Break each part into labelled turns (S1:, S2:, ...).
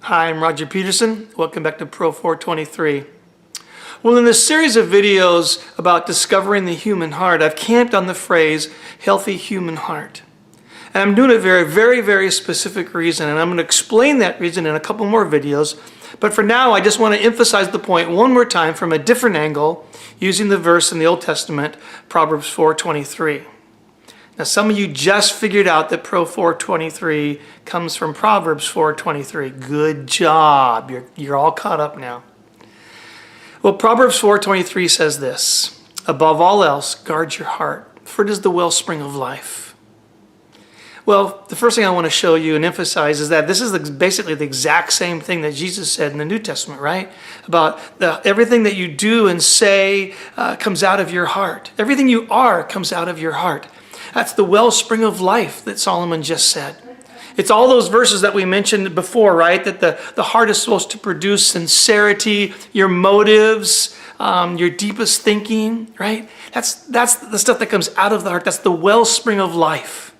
S1: Hi, I'm Roger Peterson. Welcome back to Pro 423. Well, in this series of videos about discovering the human heart, I've camped on the phrase healthy human heart. And I'm doing it for a very specific reason, and I'm going to explain that reason in a couple more videos. But for now, I just want to emphasize the point one more time from a different angle using the verse in the Old Testament, Proverbs 4:23. Now, some of you just figured out that Pro 423 comes from Proverbs 4:23. Good job. You're all caught up now. Well, Proverbs 4:23 says this, above all else, guard your heart, for it is the wellspring of life. Well, the first thing I want to show you and emphasize is that this is basically the exact same thing that Jesus said in the New Testament, right? About everything that you do and say comes out of your heart. Everything you are comes out of your heart. That's the wellspring of life that Solomon just said. It's all those verses that we mentioned before, right? That the heart is supposed to produce sincerity, your motives, your deepest thinking, right? That's the stuff that comes out of the heart. That's the wellspring of life.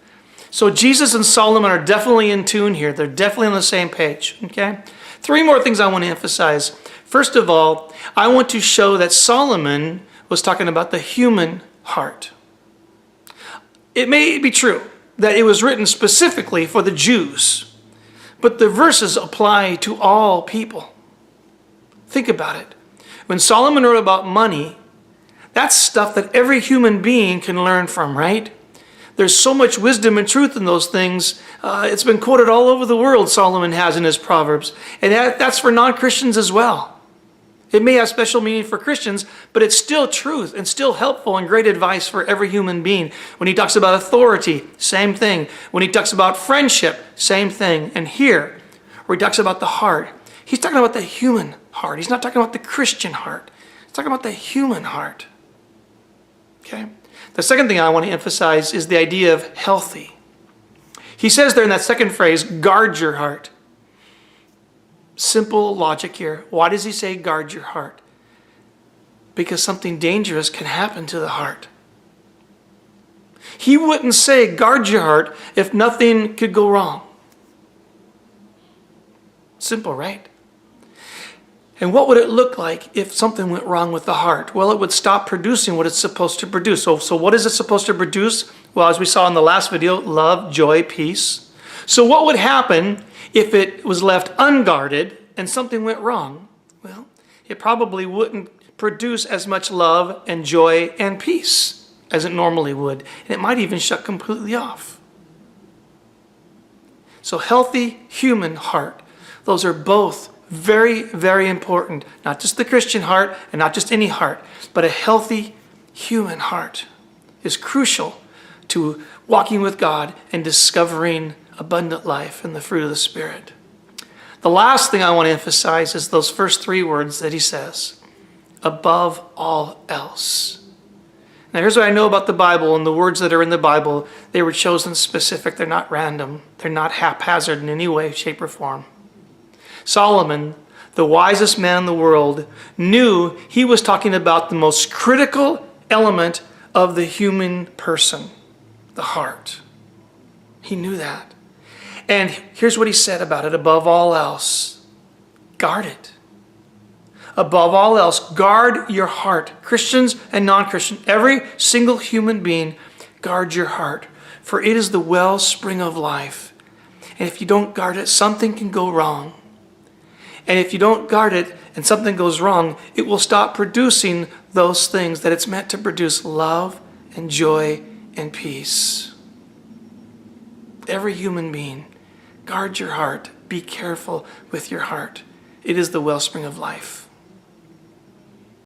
S1: So Jesus and Solomon are definitely in tune here. They're definitely on the same page, okay? Three more things I want to emphasize. First of all, I want to show that Solomon was talking about the human heart. It may be true that it was written specifically for the Jews, but the verses apply to all people. Think about it. When Solomon wrote about money, that's stuff that every human being can learn from, right? There's so much wisdom and truth in those things. It's been quoted all over the world, Solomon has in his Proverbs. And that's for non-Christians as well. It may have special meaning for Christians, but it's still truth and still helpful and great advice for every human being. When he talks about authority, same thing. When he talks about friendship, same thing. And here, where he talks about the heart, he's talking about the human heart. He's not talking about the Christian heart. He's talking about the human heart. Okay? The second thing I want to emphasize is the idea of healthy. He says there in that second phrase, guard your heart. Simple logic here. Why does he say guard your heart? Because something dangerous can happen to the heart. He wouldn't say guard your heart if nothing could go wrong. Simple, right? And what would it look like if something went wrong with the heart? Well, it would stop producing what it's supposed to produce. So what is it supposed to produce? Well, as we saw in the last video, love, joy, peace. So what would happen if it was left unguarded and something went wrong? Well, it probably wouldn't produce as much love and joy and peace as it normally would. And it might even shut completely off. So healthy human heart. Those are both very important. Not just the Christian heart and not just any heart, but a healthy human heart is crucial to walking with God and discovering abundant life and the fruit of the Spirit. The last thing I want to emphasize is those first three words that he says, above all else. Now here's what I know about the Bible and the words that are in the Bible. They were chosen specific. They're not random. They're not haphazard in any way, shape, or form. Solomon, the wisest man in the world, knew he was talking about the most critical element of the human person, the heart. He knew that. And here's what he said about it, above all else, guard it. Above all else, guard your heart. Christians and non-Christian, every single human being, guard your heart, for it is the wellspring of life. And if you don't guard it, something can go wrong. And if you don't guard it and something goes wrong, it will stop producing those things that it's meant to produce, love and joy and peace. Every human being, guard your heart. Be careful with your heart. It is the wellspring of life.